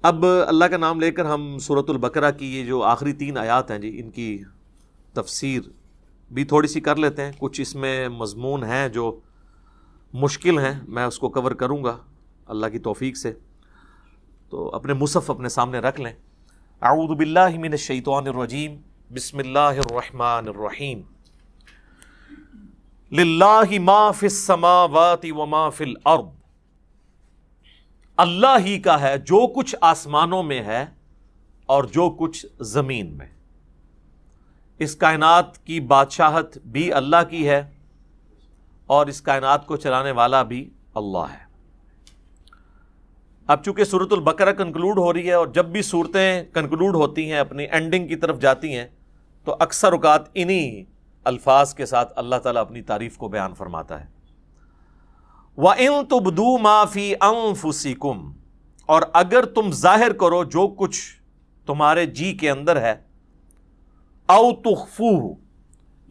اب اللہ کا نام لے کر ہم سورۃ البقرہ کی یہ جو آخری 3 آیات ہیں جی، ان کی تفسیر بھی تھوڑی سی کر لیتے ہیں. کچھ اس میں مضمون ہیں جو مشکل ہیں، میں اس کو کور کروں گا اللہ کی توفیق سے. تو اپنے مصحف اپنے سامنے رکھ لیں. اعوذ باللہ من الشیطان الرجیم، بسم اللہ الرحمن الرحیم. للہ ما فی السماوات وما فی الارض، اللہ ہی کا ہے جو کچھ آسمانوں میں ہے اور جو کچھ زمین میں. اس کائنات کی بادشاہت بھی اللہ کی ہے اور اس کائنات کو چلانے والا بھی اللہ ہے. اب چونکہ سورۃ البقرہ کنکلوڈ ہو رہی ہے، اور جب بھی صورتیں کنکلوڈ ہوتی ہیں، اپنی اینڈنگ کی طرف جاتی ہیں، تو اکثر اوقات انہی الفاظ کے ساتھ اللہ تعالیٰ اپنی تعریف کو بیان فرماتا ہے. وَإِن تُبْدُوا مَا فِي أَنفُسِكُمْ، اور اگر تم ظاہر کرو جو کچھ تمہارے جی کے اندر ہے، أَوْ تُخْفُوهُ،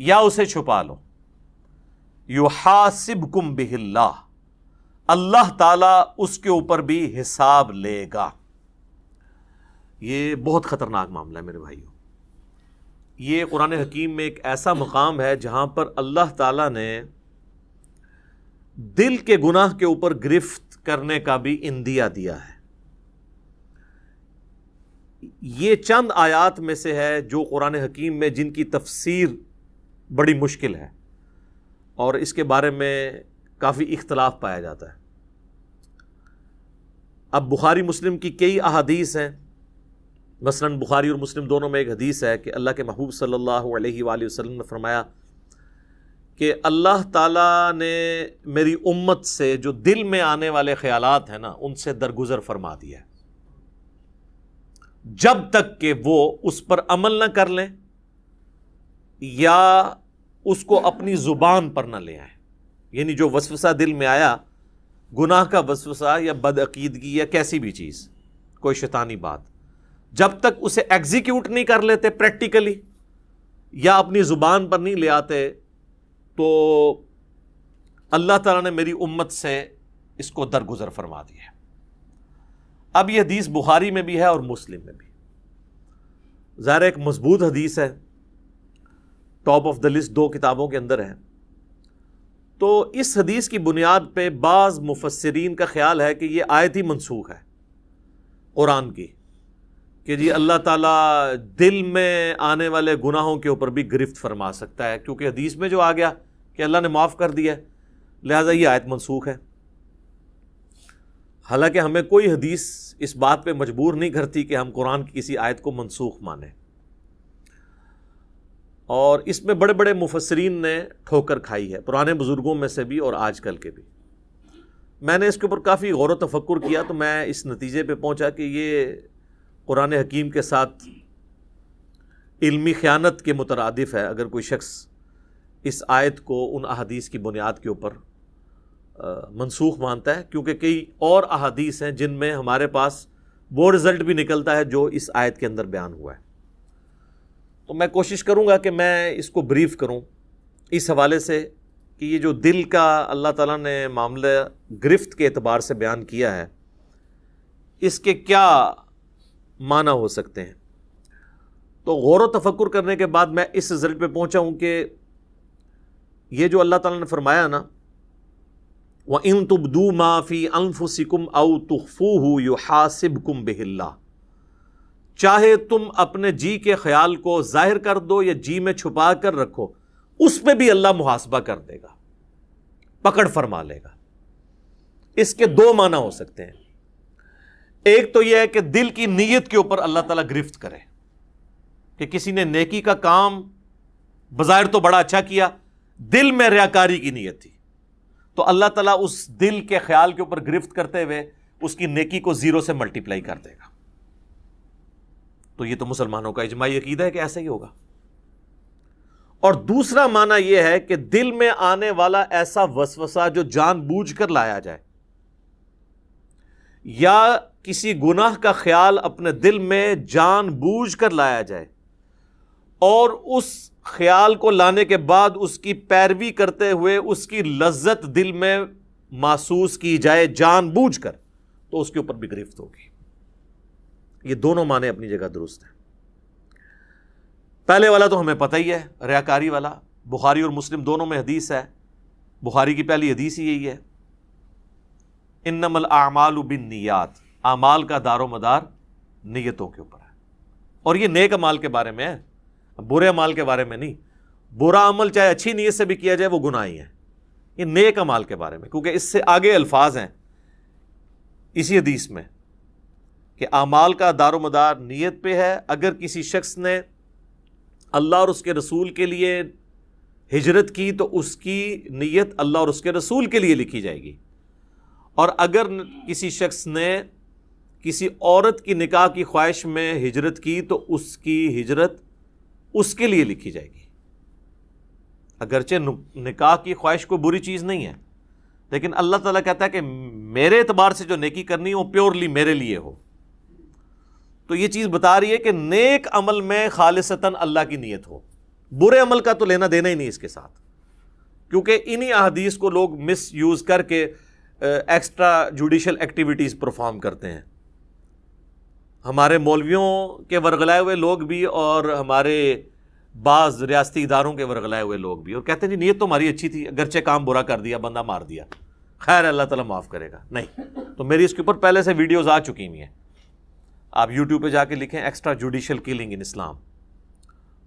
یا اسے چھپا لو، يُحَاسِبْكُمْ بِهِ اللَّهُ، اللہ تعالیٰ اس کے اوپر بھی حساب لے گا. یہ بہت خطرناک معاملہ ہے میرے بھائیو. یہ قرآن حکیم میں ایک ایسا مقام ہے جہاں پر اللہ تعالیٰ نے دل کے گناہ کے اوپر گرفت کرنے کا بھی اندیا دیا ہے. یہ چند آیات میں سے ہے جو قرآن حکیم میں جن کی تفسیر بڑی مشکل ہے اور اس کے بارے میں کافی اختلاف پایا جاتا ہے. اب بخاری مسلم کی کئی احادیث ہیں. مثلا بخاری اور مسلم دونوں میں ایک حدیث ہے کہ اللہ کے محبوب صلی اللہ علیہ وآلہ وسلم نے فرمایا کہ اللہ تعالیٰ نے میری امت سے جو دل میں آنے والے خیالات ہیں نا، ان سے درگزر فرما دیا ہے، جب تک کہ وہ اس پر عمل نہ کر لیں یا اس کو اپنی زبان پر نہ لے آئیں. یعنی جو وسوسہ دل میں آیا، گناہ کا وسوسہ یا بدعقیدگی یا کیسی بھی چیز، کوئی شیطانی بات، جب تک اسے ایگزیکیوٹ نہیں کر لیتے پریکٹیکلی یا اپنی زبان پر نہیں لے آتے، تو اللہ تعالیٰ نے میری امت سے اس کو درگزر فرما دیا ہے. اب یہ حدیث بخاری میں بھی ہے اور مسلم میں بھی. ظاہر ایک مضبوط حدیث ہے، ٹاپ آف دا لسٹ 2 کتابوں کے اندر ہے. تو اس حدیث کی بنیاد پہ بعض مفسرین کا خیال ہے کہ یہ آیت ہی منسوخ ہے قرآن کی، کہ جی اللہ تعالیٰ دل میں آنے والے گناہوں کے اوپر بھی گرفت فرما سکتا ہے، کیونکہ حدیث میں جو آ گیا کہ اللہ نے معاف کر دیا ہے، لہٰذا یہ آیت منسوخ ہے. حالانکہ ہمیں کوئی حدیث اس بات پہ مجبور نہیں کرتی کہ ہم قرآن کی کسی آیت کو منسوخ مانیں. اور اس میں بڑے بڑے مفسرین نے ٹھوکر کھائی ہے، پرانے بزرگوں میں سے بھی اور آج کل کے بھی. میں نے اس کے اوپر کافی غور و تفکر کیا تو میں اس نتیجے پہ پہنچا کہ یہ قرآن حکیم کے ساتھ علمی خیانت کے مترادف ہے اگر کوئی شخص اس آیت کو ان احادیث کی بنیاد کے اوپر منسوخ مانتا ہے، کیونکہ کئی اور احادیث ہیں جن میں ہمارے پاس وہ رزلٹ بھی نکلتا ہے جو اس آیت کے اندر بیان ہوا ہے. تو میں کوشش کروں گا کہ میں اس کو بریف کروں اس حوالے سے کہ یہ جو دل کا اللہ تعالیٰ نے معاملہ گرفت کے اعتبار سے بیان کیا ہے، اس کے کیا معنی ہو سکتے ہیں. تو غور و تفکر کرنے کے بعد میں اس رزلٹ پہ پہنچا ہوں کہ یہ جو اللہ تعالیٰ نے فرمایا نا، وَإِن تُبْدُوا مَا فِي أَنفُسِكُمْ أَوْ تُخْفُوهُ يُحَاسِبْكُمْ بِهِ اللَّهُ، چاہے تم اپنے جی کے خیال کو ظاہر کر دو یا جی میں چھپا کر رکھو، اس پہ بھی اللہ محاسبہ کر دے گا، پکڑ فرما لے گا. اس کے 2 معنی ہو سکتے ہیں. ایک تو یہ ہے کہ دل کی نیت کے اوپر اللہ تعالیٰ گرفت کرے، کہ کسی نے نیکی کا کام بظاہر تو بڑا اچھا کیا، دل میں ریاکاری کی نیت تھی، تو اللہ تعالیٰ اس دل کے خیال کے اوپر گرفت کرتے ہوئے اس کی نیکی کو 0 سے ملٹیپلائی کر دے گا. تو یہ تو مسلمانوں کا اجماعی عقیدہ ہے کہ ایسا ہی ہوگا. اور دوسرا معنی یہ ہے کہ دل میں آنے والا ایسا وسوسہ جو جان بوجھ کر لایا جائے یا کسی گناہ کا خیال اپنے دل میں جان بوجھ کر لایا جائے اور اس خیال کو لانے کے بعد اس کی پیروی کرتے ہوئے اس کی لذت دل میں محسوس کی جائے جان بوجھ کر، تو اس کے اوپر بھی گرفت ہوگی. یہ دونوں معنی اپنی جگہ درست ہیں۔ پہلے والا تو ہمیں پتہ ہی ہے، ریاکاری والا، بخاری اور مسلم دونوں میں حدیث ہے، بخاری کی پہلی حدیث ہی یہی ہے، انما الاعمال بالنیات، اعمال کا دار و مدار نیتوں کے اوپر ہے، اور یہ نیک اعمال کے بارے میں ہے، برے اعمال کے بارے میں نہیں۔ برا عمل چاہے اچھی نیت سے بھی کیا جائے وہ گناہ ہی ہے، یہ نیک اعمال کے بارے میں، کیونکہ اس سے آگے الفاظ ہیں اسی حدیث میں کہ اعمال کا دار و مدار نیت پہ ہے۔ اگر کسی شخص نے اللہ اور اس کے رسول کے لیے ہجرت کی تو اس کی نیت اللہ اور اس کے رسول کے لیے لکھی جائے گی، اور اگر کسی شخص نے کسی عورت کی نکاح کی خواہش میں ہجرت کی تو اس کی ہجرت اس کے لیے لکھی جائے گی۔ اگرچہ نکاح کی خواہش کوئی بری چیز نہیں ہے، لیکن اللہ تعالیٰ کہتا ہے کہ میرے اعتبار سے جو نیکی کرنی ہو پیورلی میرے لیے ہو۔ تو یہ چیز بتا رہی ہے کہ نیک عمل میں خالصتاً اللہ کی نیت ہو، برے عمل کا تو لینا دینا ہی نہیں اس کے ساتھ، کیونکہ انہی احادیث کو لوگ مس یوز کر کے ایکسٹرا جوڈیشل ایکٹیویٹیز پرفارم کرتے ہیں۔ ہمارے مولویوں کے ورغلائے ہوئے لوگ بھی اور ہمارے بعض ریاستی اداروں کے ورغلائے ہوئے لوگ بھی، اور کہتے ہیں جی نیت تو ہماری اچھی تھی، اگرچہ کام برا کر دیا، بندہ مار دیا، خیر اللہ تعالیٰ معاف کرے گا۔ نہیں، تو میری اس کے اوپر پہلے سے ویڈیوز آ چکی ہوئی ہیں، آپ یوٹیوب پہ جا کے لکھیں ایکسٹرا جوڈیشل کلنگ ان اسلام،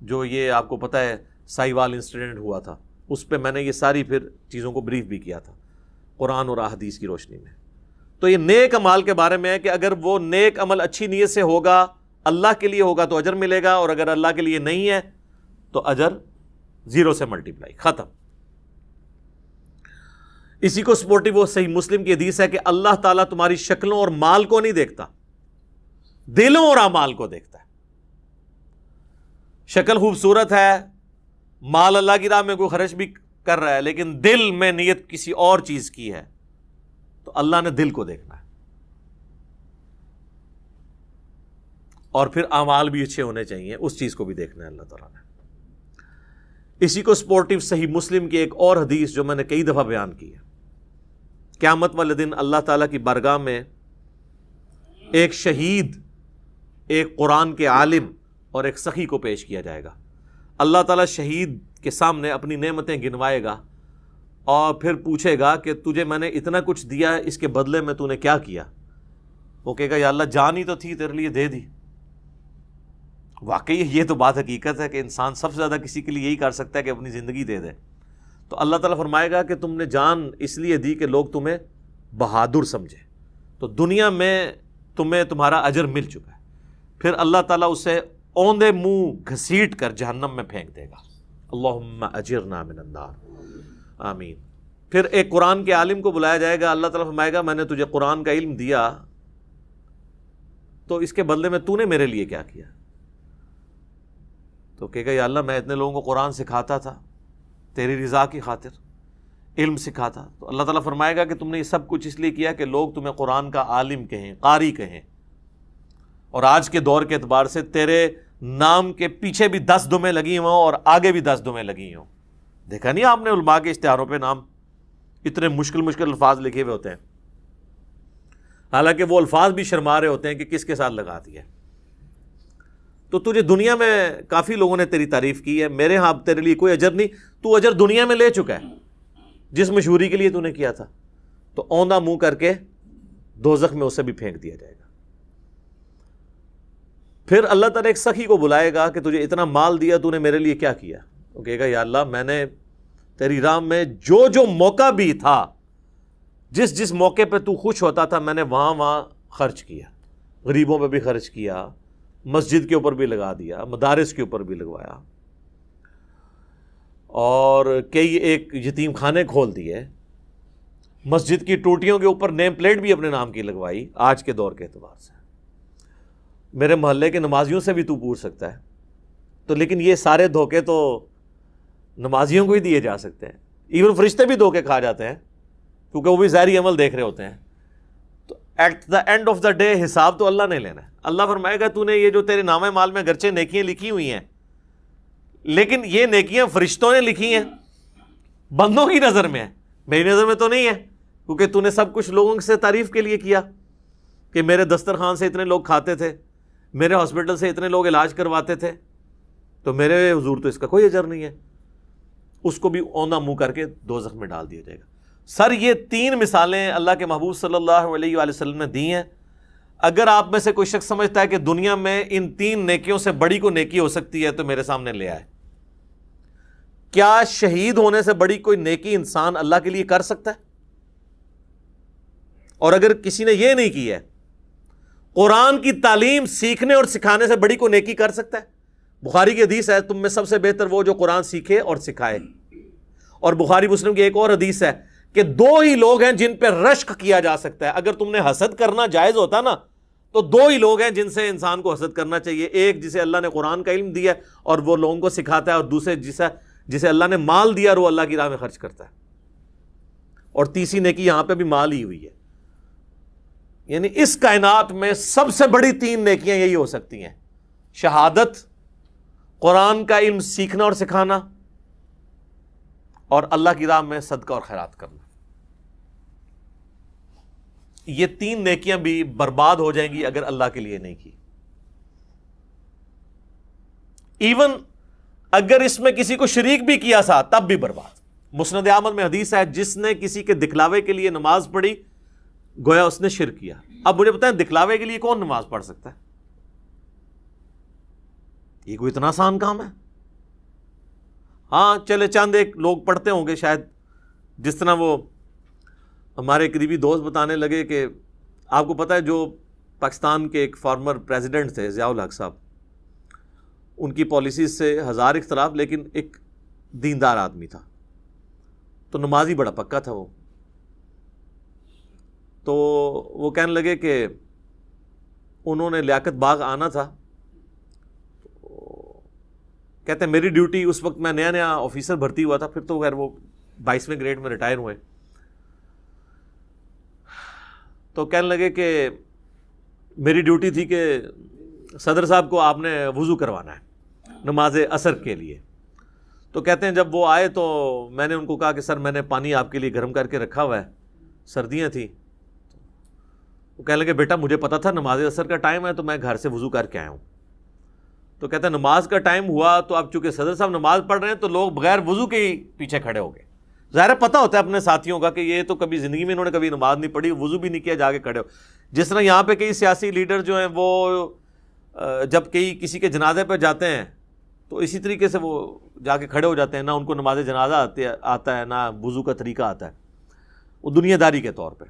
جو یہ آپ کو پتہ ہے سائی وال انسیڈنٹ ہوا تھا، اس پہ میں نے یہ ساری پھر چیزوں کو بریف بھی کیا تھا قرآن اور احادیث کی روشنی میں۔ تو یہ نیک عمال کے بارے میں ہے کہ اگر وہ نیک عمل اچھی نیت سے ہوگا، اللہ کے لیے ہوگا تو اجر ملے گا، اور اگر اللہ کے لیے نہیں ہے تو اجر 0 سے ملٹیپلائی، ختم۔ اسی کو سپورٹیو وہ صحیح مسلم کی حدیث ہے کہ اللہ تعالیٰ تمہاری شکلوں اور مال کو نہیں دیکھتا، دلوں اور اعمال کو دیکھتا ہے۔ شکل خوبصورت ہے، مال اللہ کی راہ میں کوئی خرچ بھی کر رہا ہے، لیکن دل میں نیت کسی اور چیز کی ہے تو اللہ نے دل کو دیکھنا ہے، اور پھر اعمال بھی اچھے ہونے چاہیے، اس چیز کو بھی دیکھنا ہے اللہ تعالیٰ نے۔ اسی کو سپورٹیو صحیح مسلم کی ایک اور حدیث جو میں نے کئی دفعہ بیان کی ہے، قیامت والے دن اللہ تعالیٰ کی بارگاہ میں ایک شہید، ایک قرآن کے عالم اور ایک سخی کو پیش کیا جائے گا۔ اللہ تعالیٰ شہید کے سامنے اپنی نعمتیں گنوائے گا اور پھر پوچھے گا کہ تجھے میں نے اتنا کچھ دیا، اس کے بدلے میں تو نے کیا کیا؟ وہ کہے گا یا اللہ جان ہی تو تھی تیرے لیے دے دی۔ واقعی یہ تو بات حقیقت ہے کہ انسان سب سے زیادہ کسی کے لیے یہی کر سکتا ہے کہ اپنی زندگی دے دے۔ تو اللہ تعالیٰ فرمائے گا کہ تم نے جان اس لیے دی کہ لوگ تمہیں بہادر سمجھے، تو دنیا میں تمہیں تمہارا اجر مل چکا ہے۔ پھر اللہ تعالیٰ اسے اوندے منہ گھسیٹ کر جہنم میں پھینک دے گا۔ اللہم اجرنا من النار، آمین۔ پھر ایک قرآن کے عالم کو بلایا جائے گا، اللہ تعالیٰ فرمائے گا میں نے تجھے قرآن کا علم دیا تو اس کے بدلے میں تو نے میرے لیے کیا کیا؟ تو کہے گا یا اللہ میں اتنے لوگوں کو قرآن سکھاتا تھا تیری رضا کی خاطر، علم سکھاتا۔ تو اللہ تعالیٰ فرمائے گا کہ تم نے یہ سب کچھ اس لیے کیا کہ لوگ تمہیں قرآن کا عالم کہیں، قاری کہیں، اور آج کے دور کے اعتبار سے تیرے نام کے پیچھے بھی 10 دمیں لگی ہوں اور آگے بھی 10 دمیں لگی ہوں۔ دیکھا نہیں آپ نے علماء کے اشتہاروں پہ نام اتنے مشکل الفاظ لکھے ہوئے ہوتے ہیں، حالانکہ وہ الفاظ بھی شرما رہے ہوتے ہیں کہ کس کے ساتھ لگا دیا۔ تو تجھے دنیا میں کافی لوگوں نے تیری تعریف کی ہے، میرے ہاں تیرے لیے کوئی اجر نہیں، تو اجر دنیا میں لے چکا ہے جس مشہوری کے لیے تو نے کیا تھا، تو اوندا منہ کر کے دوزخ میں اسے بھی پھینک دیا جائے گا۔ پھر اللہ تعالیٰ ایک سخی کو بلائے گا کہ تجھے اتنا مال دیا، تو نے میرے لیے کیا کیا؟ وہ کہے گا یا اللہ میں نے تیری راہ میں جو موقع بھی تھا، جس موقع پہ تو خوش ہوتا تھا میں نے وہاں خرچ کیا، غریبوں پہ بھی خرچ کیا، مسجد کے اوپر بھی لگا دیا، مدارس کے اوپر بھی لگوایا، اور کئی ایک یتیم خانے کھول دیے، مسجد کی ٹوٹیوں کے اوپر نیم پلیٹ بھی اپنے نام کی لگوائی۔ آج کے دور کے اعتبار سے میرے محلے کے نمازیوں سے بھی تو پوچھ سکتا ہے، تو لیکن یہ سارے دھوکے تو نمازیوں کو ہی دیے جا سکتے ہیں، ایون فرشتے بھی دھوکے کھا جاتے ہیں کیونکہ وہ بھی ظاہری عمل دیکھ رہے ہوتے ہیں۔ تو at the end of the day حساب تو اللہ نے لینا ہے۔ اللہ فرمائے گا تو نے یہ جو تیرے نامہ مال میں گرچہ نیکیاں لکھی ہوئی ہیں، لیکن یہ نیکیاں فرشتوں نے لکھی ہیں، بندوں کی نظر میں ہے، میری نظر میں تو نہیں ہے، کیونکہ تو نے سب کچھ لوگوں سے تعریف کے لیے کیا کہ میرے دسترخوان سے اتنے لوگ کھاتے تھے، میرے ہاسپٹل سے اتنے لوگ علاج کرواتے تھے تو میرے حضور تو اس کا کوئی اجر نہیں ہے، اس کو بھی اوندھا منہ کر کے دوزخ میں ڈال دیا جائے گا۔ سر یہ 3 مثالیں اللہ کے محبوب صلی اللہ علیہ وآلہ وسلم نے دی ہیں۔ اگر آپ میں سے کوئی شخص سمجھتا ہے کہ دنیا میں ان 3 نیکیوں سے بڑی کوئی نیکی ہو سکتی ہے تو میرے سامنے لے آئے۔ کیا شہید ہونے سے بڑی کوئی نیکی انسان اللہ کے لیے کر سکتا ہے؟ اور اگر کسی نے یہ نہیں کی ہے، قرآن کی تعلیم سیکھنے اور سکھانے سے بڑی کوئی نیکی کر سکتا ہے؟ بخاری کی حدیث ہے تم میں سب سے بہتر وہ جو قرآن سیکھے اور سکھائے۔ اور بخاری مسلم کی ایک اور حدیث ہے کہ 2 ہی لوگ ہیں جن پہ رشک کیا جا سکتا ہے۔ اگر تم نے حسد کرنا جائز ہوتا نا تو 2 ہی لوگ ہیں جن سے انسان کو حسد کرنا چاہیے، ایک جسے اللہ نے قرآن کا علم دیا ہے اور وہ لوگوں کو سکھاتا ہے، اور دوسرے جسے اللہ نے مال دیا اور وہ اللہ کی راہ میں خرچ کرتا ہے۔ اور تیسری نیکی یہاں پہ بھی مال ہی ہوئی ہے، یعنی اس کائنات میں سب سے بڑی 3 نیکیاں یہی ہو سکتی ہیں: شہادت، قرآن کا علم سیکھنا اور سکھانا، اور اللہ کی راہ میں صدقہ اور خیرات کرنا۔ یہ 3 نیکیاں بھی برباد ہو جائیں گی اگر اللہ کے لیے نہیں کی۔ ایون اگر اس میں کسی کو شریک بھی کیا سا تب بھی برباد۔ مسند احمد میں حدیث ہے جس نے کسی کے دکھلاوے کے لیے نماز پڑھی گویا اس نے شرک کیا۔ اب مجھے بتائیں دکھلاوے کے لیے کون نماز پڑھ سکتا ہے؟ یہ کوئی اتنا آسان کام ہے؟ ہاں چلے چند ایک لوگ پڑھتے ہوں گے شاید، جس طرح وہ ہمارے قریبی دوست بتانے لگے کہ آپ کو پتہ ہے جو پاکستان کے ایک فارمر پریزیڈنٹ تھے ضیاء الحق صاحب، ان کی پالیسیز سے 1000 اختلاف، لیکن ایک دیندار آدمی تھا، تو نمازی بڑا پکا تھا وہ۔ تو وہ کہنے لگے کہ انہوں نے لیاقت باغ آنا تھا، کہتے ہیں میری ڈیوٹی اس وقت میں نیا آفیسر بھرتی ہوا تھا، پھر تو خیر وہ 22ویں گریڈ میں ریٹائر ہوئے، تو کہنے لگے کہ میری ڈیوٹی تھی کہ صدر صاحب کو آپ نے وضو کروانا ہے نماز عصر کے لیے۔ تو کہتے ہیں جب وہ آئے تو میں نے ان کو کہا کہ سر میں نے پانی آپ کے لیے گرم کر کے رکھا ہوا ہے، سردیاں تھیں۔ وہ کہنے لگے بیٹا مجھے پتا تھا نماز عصر کا ٹائم ہے تو میں گھر سے وضو کر کے آیا ہوں۔ تو کہتے ہیں نماز کا ٹائم ہوا تو اب چونکہ صدر صاحب نماز پڑھ رہے ہیں تو لوگ بغیر وضو کے ہی پیچھے کھڑے ہو گئے۔ ظاہر پتہ ہوتا ہے اپنے ساتھیوں کا کہ یہ تو کبھی زندگی میں انہوں نے کبھی نماز نہیں پڑھی، وضو بھی نہیں کیا، جا کے کھڑے ہو۔ جس طرح یہاں پہ کئی سیاسی لیڈر جو ہیں وہ جب کسی کے جنازے پہ جاتے ہیں تو اسی طریقے سے وہ جا کے کھڑے ہو جاتے ہیں، نہ ان کو نماز جنازہ آتا ہے نہ وضو کا طریقہ آتا ہے، وہ دنیا داری کے طور پہ۔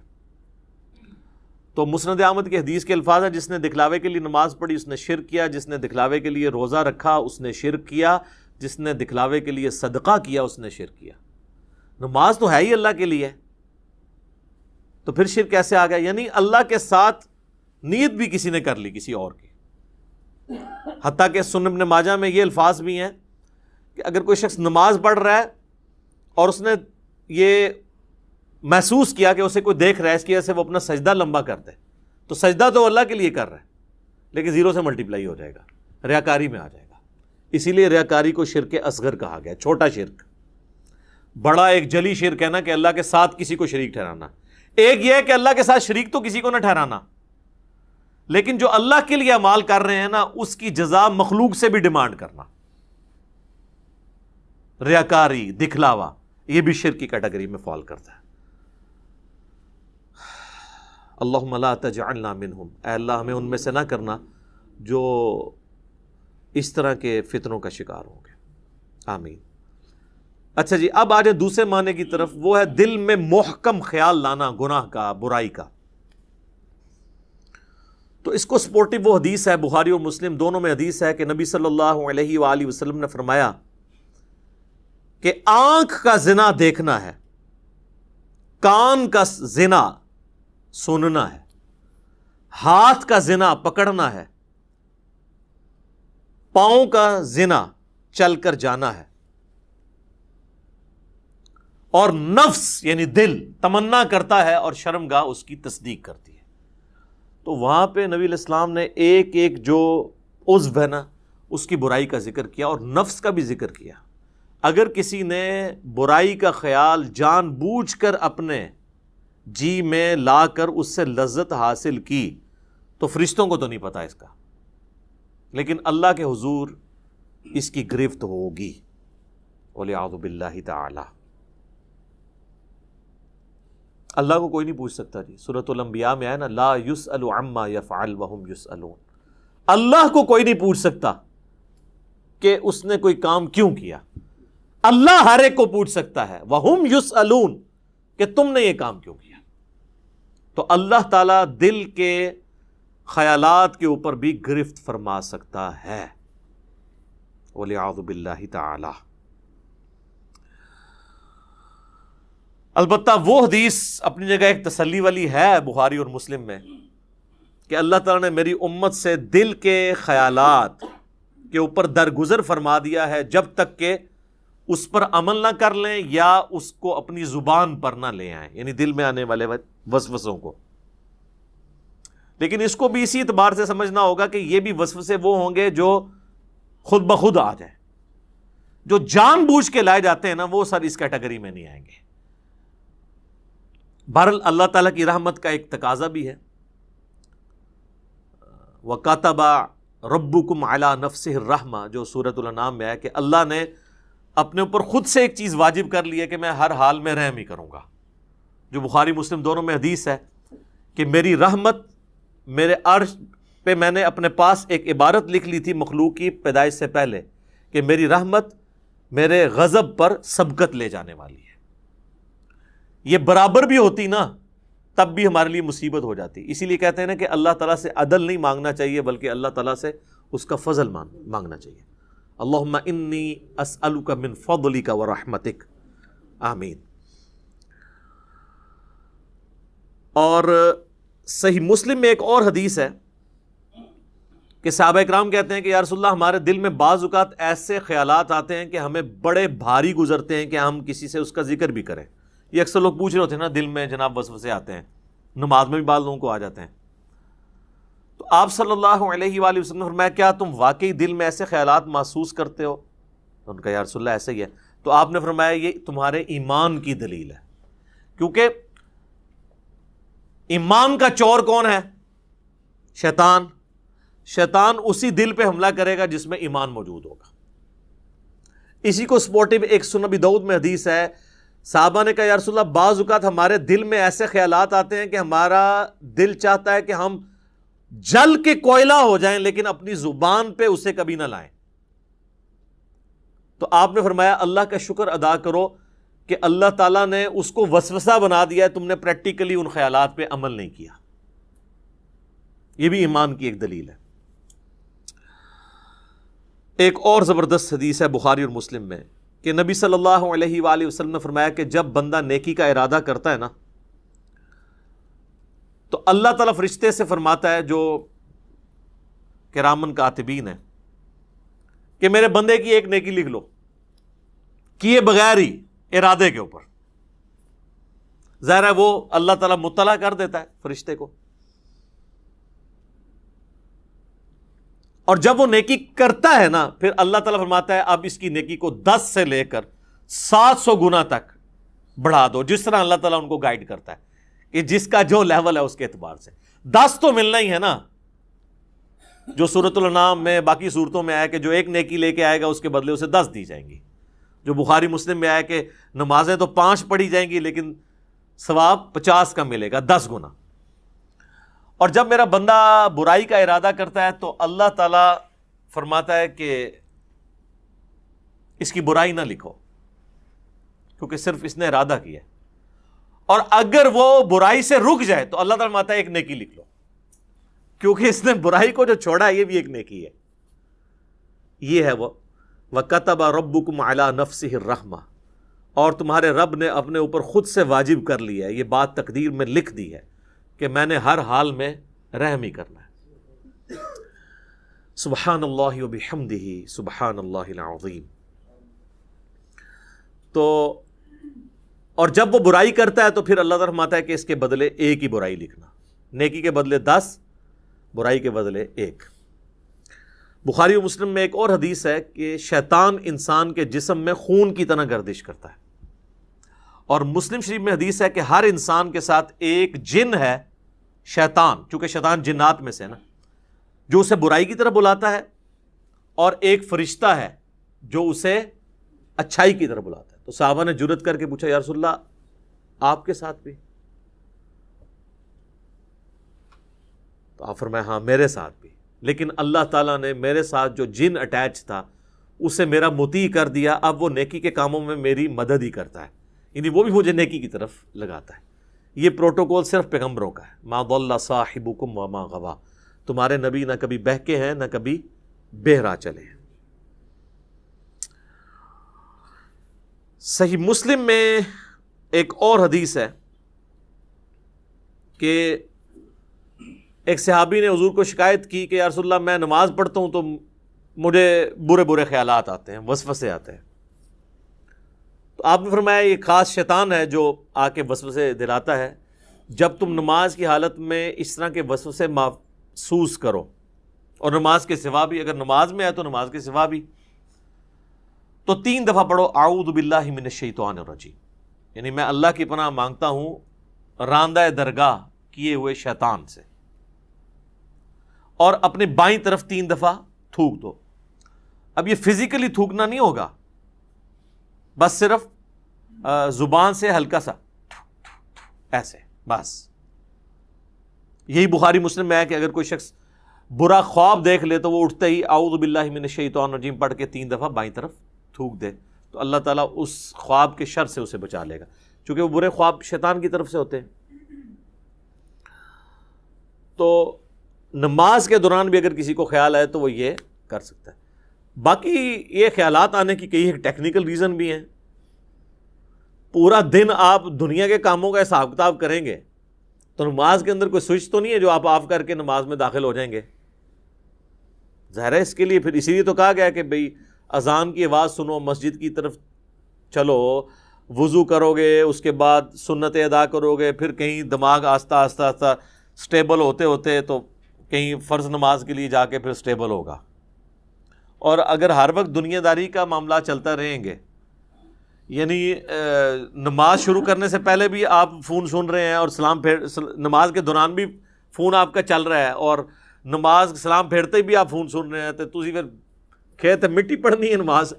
تو مسند احمد کی حدیث کے الفاظ ہیں جس نے دکھلاوے کے لیے نماز پڑھی اس نے شرک کیا، جس نے دکھلاوے کے لیے روزہ رکھا اس نے شرک کیا، جس نے دکھلاوے کے لیے صدقہ کیا اس نے شرک کیا۔ نماز تو ہے ہی اللہ کے لیے، تو پھر شرک کیسے آ گیا؟ یعنی اللہ کے ساتھ نیت بھی کسی نے کر لی کسی اور کی۔ حتیٰ کہ سنن ابن ماجہ میں یہ الفاظ بھی ہیں کہ اگر کوئی شخص نماز پڑھ رہا ہے اور اس نے یہ محسوس کیا کہ اسے کوئی دیکھ رہا ہے، اس کی وجہ سے وہ اپنا سجدہ لمبا کر دے، تو سجدہ تو اللہ کے لیے کر رہا ہے لیکن 0 سے ملٹیپلائی ہو جائے گا، ریاکاری میں آ جائے گا۔ اسی لیے ریاکاری کو شرک اصغر کہا گیا، چھوٹا شرک۔ بڑا ایک جلی شرک ہے نا کہ اللہ کے ساتھ کسی کو شریک ٹھہرانا، ایک یہ ہے کہ اللہ کے ساتھ شریک تو کسی کو نہ ٹھہرانا، لیکن جو اللہ کے لیے اعمال کر رہے ہیں نا اس کی جزا مخلوق سے بھی ڈیمانڈ کرنا، ریاکاری، دکھلاوا، یہ بھی شرک کی کیٹیگری میں فال کرتا ہے۔ اللہم لا تجعلنا منہم، اے اللہ ہمیں ان میں سے نہ کرنا جو اس طرح کے فتنوں کا شکار ہوں گے، آمین۔ اچھا جی، اب آ جائیں دوسرے معنی کی طرف، وہ ہے دل میں محکم خیال لانا گناہ کا، برائی کا۔ تو اس کو سپورٹو وہ حدیث ہے، بخاری اور مسلم دونوں میں حدیث ہے کہ نبی صلی اللہ علیہ وآلہ وسلم نے فرمایا کہ آنکھ کا زنا دیکھنا ہے، کان کا زنا سننا ہے، ہاتھ کا زنا پکڑنا ہے، پاؤں کا زنا چل کر جانا ہے، اور نفس یعنی دل تمنا کرتا ہے اور شرمگاہ اس کی تصدیق کرتی ہے۔ تو وہاں پہ نبی علیہ السلام نے ایک ایک جو عضو ہے نا اس کی برائی کا ذکر کیا اور نفس کا بھی ذکر کیا۔ اگر کسی نے برائی کا خیال جان بوجھ کر اپنے جی میں لا کر اس سے لذت حاصل کی تو فرشتوں کو تو نہیں پتا اس کا، لیکن اللہ کے حضور اس کی گرفت ہوگی، وَلِعَوْذُ بِاللَّهِ تعالی۔ اللہ کو کوئی نہیں پوچھ سکتا جی، سورۃ الانبیاء میں ہے نا، لا یسأل عما یفعل وہم یسألون، اللہ کو کوئی نہیں پوچھ سکتا کہ اس نے کوئی کام کیوں کیا، اللہ ہر ایک کو پوچھ سکتا ہے، وہم یسألون، کہ تم نے یہ کام کیوں کیا۔ تو اللہ تعالیٰ دل کے خیالات کے اوپر بھی گرفت فرما سکتا ہے، وَلِعَوْذُ بِاللَّهِ تعالی۔ البتہ وہ حدیث اپنی جگہ ایک تسلی والی ہے بخاری اور مسلم میں، کہ اللہ تعالیٰ نے میری امت سے دل کے خیالات کے اوپر درگزر فرما دیا ہے جب تک کہ اس پر عمل نہ کر لیں یا اس کو اپنی زبان پر نہ لے آئیں، یعنی دل میں آنے والے وسوسوں کو۔ لیکن اس کو بھی اسی اعتبار سے سمجھنا ہوگا کہ یہ بھی وسوسے وہ ہوں گے جو خود بخود آ جائیں، جو جان بوجھ کے لائے جاتے ہیں نا، وہ سر اس کیٹیگری میں نہیں آئیں گے۔ بہرحال اللہ تعالیٰ کی رحمت کا ایک تقاضا بھی ہے، وَكَتَبَ رَبُّكُمْ عَلَى نَفْسِهِ الرَّحْمَةَ، جو سورۃ الانعام میں ہے کہ اللہ نے اپنے اوپر خود سے ایک چیز واجب کر لی ہے کہ میں ہر حال میں رحم ہی کروں گا، جو بخاری مسلم دونوں میں حدیث ہے کہ میری رحمت میرے عرش پہ، میں نے اپنے پاس ایک عبارت لکھ لی تھی مخلوق کی پیدائش سے پہلے کہ میری رحمت میرے غضب پر سبقت لے جانے والی ہے۔ یہ برابر بھی ہوتی نا تب بھی ہمارے لیے مصیبت ہو جاتی، اسی لیے کہتے ہیں نا کہ اللہ تعالیٰ سے عدل نہیں مانگنا چاہیے بلکہ اللہ تعالیٰ سے اس کا فضل مانگنا چاہیے۔ اللہم انی اسألک من فضلک ورحمتک، آمین۔ اور صحیح مسلم میں ایک اور حدیث ہے کہ صحابہ اکرام کہتے ہیں کہ یا رسول اللہ، ہمارے دل میں بعض اوقات ایسے خیالات آتے ہیں کہ ہمیں بڑے بھاری گزرتے ہیں کہ ہم کسی سے اس کا ذکر بھی کریں۔ یہ اکثر لوگ پوچھ رہے ہوتے ہیں نا، دل میں جناب وسوسے آتے ہیں، نماز میں بھی بعض لوگوں کو آ جاتے ہیں۔ تو آپ صلی اللہ علیہ وآلہ وسلم نے فرمایا کیا تم واقعی دل میں ایسے خیالات محسوس کرتے ہو؟ تو ان کا یا رسول اللہ ایسے ہی ہے۔ تو آپ نے فرمایا یہ تمہارے ایمان کی دلیل ہے، کیونکہ ایمان کا چور کون ہے؟ شیطان۔ شیطان اسی دل پہ حملہ کرے گا جس میں ایمان موجود ہوگا۔ اسی کو سپورٹیو ایک سنن ابی داؤد میں حدیث ہے، صحابہ نے کہا یا رسول اللہ بعض اوقات ہمارے دل میں ایسے خیالات آتے ہیں کہ ہمارا دل چاہتا ہے کہ ہم جل کے کوئلہ ہو جائیں لیکن اپنی زبان پہ اسے کبھی نہ لائیں۔ تو آپ نے فرمایا اللہ کا شکر ادا کرو کہ اللہ تعالیٰ نے اس کو وسوسہ بنا دیا ہے، تم نے پریکٹیکلی ان خیالات پہ عمل نہیں کیا۔ یہ بھی ایمان کی ایک دلیل ہے۔ ایک اور زبردست حدیث ہے بخاری اور مسلم میں کہ نبی صلی اللہ علیہ وآلہ وسلم نے فرمایا کہ جب بندہ نیکی کا ارادہ کرتا ہے نا تو اللہ تعالیٰ فرشتے سے فرماتا ہے جو کرامن کاتبین ہیں کہ میرے بندے کی ایک نیکی لکھ لو، کیے بغیر ہی ارادے کے اوپر۔ ظاہر ہے وہ اللہ تعالیٰ مطلع کر دیتا ہے فرشتے کو، اور جب وہ نیکی کرتا ہے نا پھر اللہ تعالیٰ فرماتا ہے اب اس کی نیکی کو 10 سے لے کر 700 گنا تک بڑھا دو، جس طرح اللہ تعالیٰ ان کو گائیڈ کرتا ہے کہ جس کا جو لیول ہے اس کے اعتبار سے 10 تو ملنا ہی ہے نا، جو سورۃ الانعام میں باقی صورتوں میں آیا کہ جو ایک نیکی لے کے آئے گا اس کے بدلے اسے 10 دی جائیں گی، جو بخاری مسلم میں آیا کہ نمازیں تو 5 پڑھی جائیں گی لیکن ثواب 50 کا ملے گا، 10 گنا۔ اور جب میرا بندہ برائی کا ارادہ کرتا ہے تو اللہ تعالیٰ فرماتا ہے کہ اس کی برائی نہ لکھو کیونکہ صرف اس نے ارادہ کیا ہے، اور اگر وہ برائی سے رک جائے تو اللہ تعالیٰ فرماتا ہے ایک نیکی لکھ لو کیونکہ اس نے برائی کو جو چھوڑا ہے یہ بھی ایک نیکی ہے۔ یہ ہے وہ وَكَتَبَ رَبُّكُمْ عَلَى نَفْسِهِ الرَّحْمَةَ، اور تمہارے رب نے اپنے اوپر خود سے واجب کر لیا ہے، یہ بات تقدیر میں لکھ دی ہے کہ میں نے ہر حال میں رحم ہی کرنا ہے۔ سبحان اللہ وبحمدہ سبحان اللہ العظیم۔ تو اور جب وہ برائی کرتا ہے تو پھر اللہ تعالیٰ فرماتا ہے کہ اس کے بدلے ایک ہی برائی لکھنا، نیکی کے بدلے 10، برائی کے بدلے 1۔ بخاری و مسلم میں ایک اور حدیث ہے کہ شیطان انسان کے جسم میں خون کی طرح گردش کرتا ہے، اور مسلم شریف میں حدیث ہے کہ ہر انسان کے ساتھ ایک جن ہے، شیطان، چونکہ شیطان جنات میں سے ہے نا، جو اسے برائی کی طرف بلاتا ہے اور ایک فرشتہ ہے جو اسے اچھائی کی طرف بلاتا ہے. تو صحابہ نے جرأت کر کے پوچھا یا رسول اللہ آپ کے ساتھ بھی؟ تو آپ فرمایا ہاں میرے ساتھ بھی، لیکن اللہ تعالیٰ نے میرے ساتھ جو جن اٹیچ تھا اسے میرا مطیع کر دیا، اب وہ نیکی کے کاموں میں میری مدد ہی کرتا ہے، یعنی وہ بھی مجھے نیکی کی طرف لگاتا ہے. یہ پروٹوکول صرف پیغمبروں کا ہے. ما ضل صاحبکم وما غوا، تمہارے نبی نہ کبھی بہکے ہیں نہ کبھی بہرا چلے ہیں. صحیح مسلم میں ایک اور حدیث ہے کہ ایک صحابی نے حضور کو شکایت کی کہ یا رسول اللہ میں نماز پڑھتا ہوں تو مجھے برے برے خیالات آتے ہیں، وسوسے آتے ہیں. تو آپ نے فرمایا یہ خاص شیطان ہے جو آ کے وسوسے دلاتا ہے. جب تم نماز کی حالت میں اس طرح کے وسوسے محسوس کرو، اور نماز کے سوا بھی، اگر نماز میں ہے تو نماز کے سوا بھی، تو 3 دفعہ پڑھو اعوذ باللہ من الشیطان الرجیم، یعنی میں اللہ کی پناہ مانگتا ہوں راندہ درگاہ کیے ہوئے شیطان سے. اور اپنے بائیں طرف 3 دفعہ تھوک دو. اب یہ فزیکلی تھوکنا نہیں ہوگا، بس صرف زبان سے ہلکا سا ایسے بس. یہی بخاری مسلم میں ہے کہ اگر کوئی شخص برا خواب دیکھ لے تو وہ اٹھتے ہی اعوذ باللہ من الشیطان الرجیم پڑھ کے 3 دفعہ بائیں طرف تھوک دے تو اللہ تعالیٰ اس خواب کے شر سے اسے بچا لے گا، چونکہ وہ برے خواب شیطان کی طرف سے ہوتے ہیں. تو نماز کے دوران بھی اگر کسی کو خیال آئے تو وہ یہ کر سکتا ہے. باقی یہ خیالات آنے کی کئی ٹیکنیکل ریزن بھی ہیں. پورا دن آپ دنیا کے کاموں کا حساب کتاب کریں گے تو نماز کے اندر کوئی سوئچ تو نہیں ہے جو آپ آف کر کے نماز میں داخل ہو جائیں گے. ظاہر ہے اس کے لیے پھر اسی لیے تو کہا گیا کہ بھئی اذان کی آواز سنو، مسجد کی طرف چلو، وضو کرو گے، اس کے بعد سنتیں ادا کرو گے، پھر کہیں دماغ آہستہ آہستہ آہستہ سٹیبل ہوتے ہوتے تو کہیں فرض نماز کے لیے جا کے پھر سٹیبل ہوگا. اور اگر ہر وقت دنیا داری کا معاملہ چلتا رہیں گے، یعنی نماز شروع کرنے سے پہلے بھی آپ فون سن رہے ہیں اور نماز کے دوران بھی فون آپ کا چل رہا ہے، اور نماز سلام پھیرتے بھی آپ فون سن رہے ہیں، تو تسی پھر کھیت مٹی پڑھنی ہے نماز،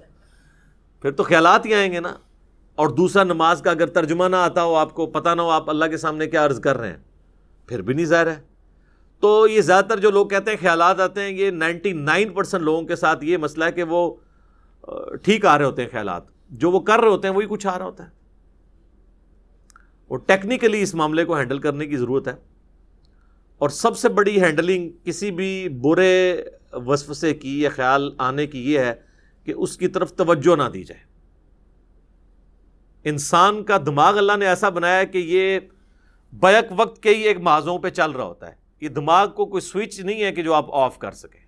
پھر تو خیالات ہی آئیں گے نا. اور دوسرا نماز کا اگر ترجمہ نہ آتا ہو، آپ کو پتہ نہ ہو آپ اللہ کے سامنے کیا عرض کر رہے ہیں، پھر بھی نہیں ظاہر ہے. تو یہ زیادہ تر جو لوگ کہتے ہیں خیالات آتے ہیں، یہ 99% لوگوں کے ساتھ یہ مسئلہ ہے کہ وہ ٹھیک آ رہے ہوتے ہیں خیالات، جو وہ کر رہے ہوتے ہیں وہی کچھ آ رہا ہوتا ہے. اور ٹیکنیکلی اس معاملے کو ہینڈل کرنے کی ضرورت ہے. اور سب سے بڑی ہینڈلنگ کسی بھی برے وسوسے کی یا خیال آنے کی یہ ہے کہ اس کی طرف توجہ نہ دی جائے. انسان کا دماغ اللہ نے ایسا بنایا ہے کہ یہ بیک وقت کے ہی ایک محاذوں پہ چل رہا ہوتا ہے. یہ دماغ کو کوئی سوئچ نہیں ہے کہ جو آپ آف کر سکیں.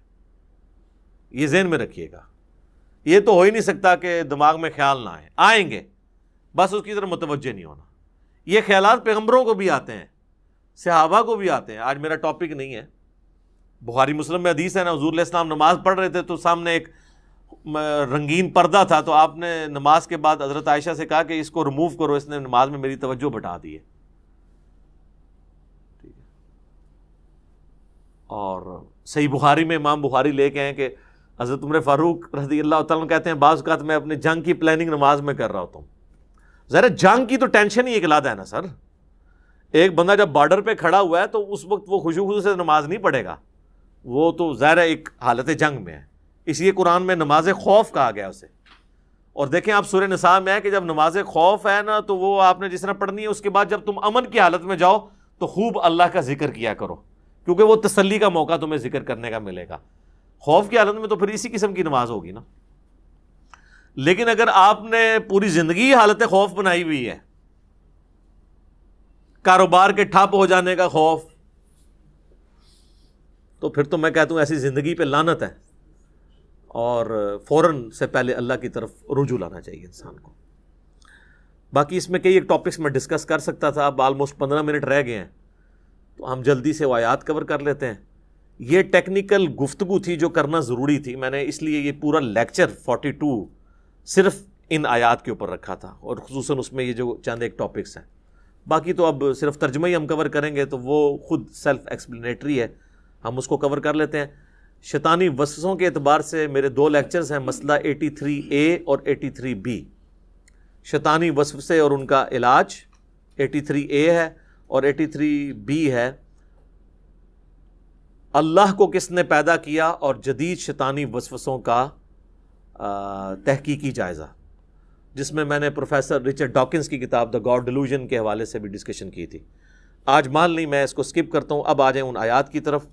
یہ ذہن میں رکھیے گا. یہ تو ہو ہی نہیں سکتا کہ دماغ میں خیال نہ آئیں گے، بس اس کی طرف متوجہ نہیں ہونا. یہ خیالات پیغمبروں کو بھی آتے ہیں، صحابہ کو بھی آتے ہیں. آج میرا ٹاپک نہیں ہے. بخاری مسلم میں حدیث ہے نا، حضور علیہ السلام نماز پڑھ رہے تھے تو سامنے ایک رنگین پردہ تھا، تو آپ نے نماز کے بعد حضرت عائشہ سے کہا کہ اس کو ریموو کرو، اس نے نماز میں میری توجہ بٹا دی ہے. اور صحیح بخاری میں امام بخاری لے کے ہیں کہ حضرت عمر فاروق رضی اللہ تعالیٰ عنہ کہتے ہیں بعض اوقات میں اپنے جنگ کی پلاننگ نماز میں کر رہا ہوتا ہوں. ذرا جنگ کی تو ٹینشن ہی ایک علیحدہ ہے نا سر. ایک بندہ جب بارڈر پہ کھڑا ہوا ہے تو اس وقت وہ خشوع سے نماز نہیں پڑھے گا، وہ تو ظاہر ایک حالت جنگ میں ہے. اس لیے قرآن میں نماز خوف کہا گیا اسے. اور دیکھیں آپ سورہ نساء میں ہے کہ جب نماز خوف ہے نا تو وہ آپ نے جس طرح پڑھنی ہے، اس کے بعد جب تم امن کی حالت میں جاؤ تو خوب اللہ کا ذکر کیا کرو، کیونکہ وہ تسلی کا موقع تمہیں ذکر کرنے کا ملے گا. خوف کی حالت میں تو پھر اسی قسم کی نماز ہوگی نا. لیکن اگر آپ نے پوری زندگی حالت خوف بنائی ہوئی ہے، کاروبار کے ٹھپ ہو جانے کا خوف، تو پھر تو میں کہتا ہوں ایسی زندگی پہ لعنت ہے، اور فوراً سے پہلے اللہ کی طرف رجوع لانا چاہیے انسان کو. باقی اس میں کئی ایک ٹاپکس میں ڈسکس کر سکتا تھا، اب آلموسٹ 15 منٹ رہ گئے ہیں تو ہم جلدی سے وہ آیات کور کر لیتے ہیں. یہ ٹیکنیکل گفتگو تھی جو کرنا ضروری تھی، میں نے اس لیے یہ پورا لیکچر 42 صرف ان آیات کے اوپر رکھا تھا، اور خصوصاً اس میں یہ جو چند ایک ٹاپکس ہیں. باقی تو اب صرف ترجمہ ہی ہم کور کریں گے تو وہ خود سیلف ایکسپلینیٹری ہے، ہم اس کو کور کر لیتے ہیں. شیطانی وسوسوں کے اعتبار سے میرے 2 لیکچرز ہیں، مسئلہ 83A اور 83B، شیطانی وسوسے اور ان کا علاج 83A ہے، اور 83B ہے اللہ کو کس نے پیدا کیا اور جدید شیطانی وسوسوں کا تحقیقی جائزہ، جس میں نے پروفیسر رچرڈ ڈاکنز کی کتاب دا گاڈ ڈیلوژن کے حوالے سے بھی ڈسکشن کی تھی۔ آج مان لی میں اس کو سکپ کرتا ہوں، اب آ جائیں ان آیات کی طرف۔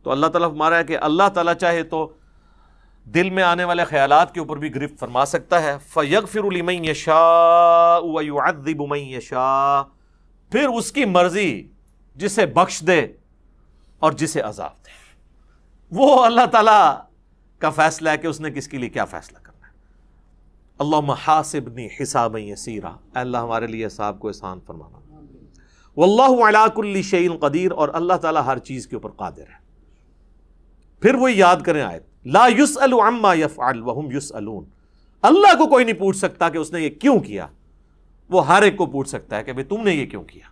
تو اللہ تعالیٰ فرما رہا ہے کہ اللہ تعالیٰ چاہے تو دل میں آنے والے خیالات کے اوپر بھی گرفت فرما سکتا ہے، فَيَغْفِرُ لِمَن يَشَاءُ وَيُعَذِّبُ مَن يَشَاءُ، پھر اس کی مرضی جسے بخش دے اور جسے عذاب دے۔ وہ اللہ تعالیٰ کا فیصلہ ہے کہ اس نے کس کے لیے کیا فیصلہ کرنا ہے۔ اللہم حاسبنی حسابا یسیرا، اے اللہ ہمارے لیے حساب کو آسان فرمانا۔ واللہ علی کل شیء قدیر، اور اللہ تعالیٰ ہر چیز کے اوپر قادر ہے۔ پھر وہ یاد کریں آیت، لا یسأل عما یفعل وہم یسألون، اللہ کو کوئی نہیں پوچھ سکتا کہ اس نے یہ کیوں کیا، وہ ہر ایک کو پوچھ سکتا ہے کہ بھئی تم نے یہ کیوں کیا۔